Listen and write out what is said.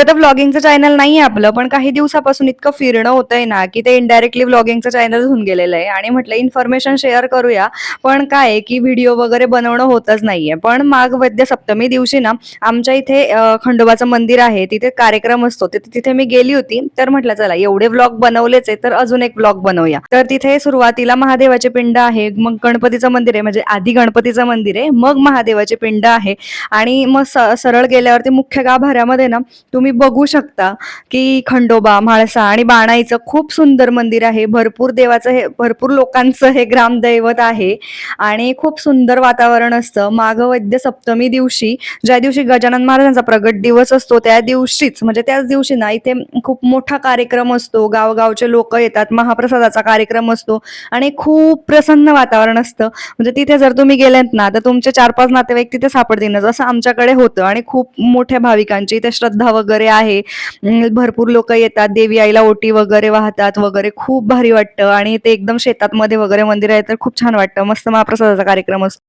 साधं व्लॉगिंगचं चॅनल नाहीये आपलं, पण काही दिवसापासून इतकं फिरणं होतंय ना, की ते इनडायरेक्टली व्लॉगिंगचं चॅनल होऊन गेलेलं आहे आणि म्हटलं इन्फॉर्मेशन शेअर करूया. पण काय आहे, की व्हिडिओ वगैरे बनवणं होतच नाहीये. पण माघवद्य सप्तमी दिवशी ना, आमच्या इथे खंडोबाचं मंदिर आहे, तिथे कार्यक्रम असतो. तिथे मी गेली होती. तर म्हटलं चला एवढे व्लॉग बनवलेच आहे, तर अजून एक व्लॉग बनवूया. तर तिथे सुरुवातीला महादेवाचे पिंड आहे, मग गणपतीचं मंदिर आहे, म्हणजे आधी गणपतीचं मंदिर आहे, मग महादेवाचे पिंड आहे आणि मग सरळ गेल्यावरती मुख्य गाभाऱ्यामध्ये ना तुम्ही बघू शकता की खंडोबा, म्हाळसा आणि बाणाईचं खूप सुंदर मंदिर आहे. भरपूर देवाचं हे भरपूर लोकांचं हे ग्रामदैवत आहे आणि खूप सुंदर वातावरण असतं. माघवद्य सप्तमी दिवशी, ज्या दिवशी गजानन महाराजांचा प्रगट दिवस असतो, त्या दिवशीच म्हणजे त्याच दिवशी ना इथे खूप मोठा कार्यक्रम असतो. गावगावचे लोक येतात, महाप्रसादाचा कार्यक्रम असतो आणि खूप प्रसन्न वातावरण असतं. म्हणजे तिथे जर तुम्ही गेलेत ना, तर तुमचे 4-5 नातेवाईक तिथे सापडतीलच, असं आमच्याकडे होतं आणि खूप मोठ्या भाविकांची इथे श्रद्धा वगैरे आहे. भरपूर लोकं येतात, देवी आईला ओटी वगैरे वाहतात वगैरे. खूप भारी वाटतं आणि ते एकदम शेतातमध्ये वगैरे मंदिर आहे, तर खूप छान वाटतं. मस्त महाप्रसादाचा कार्यक्रम असतो.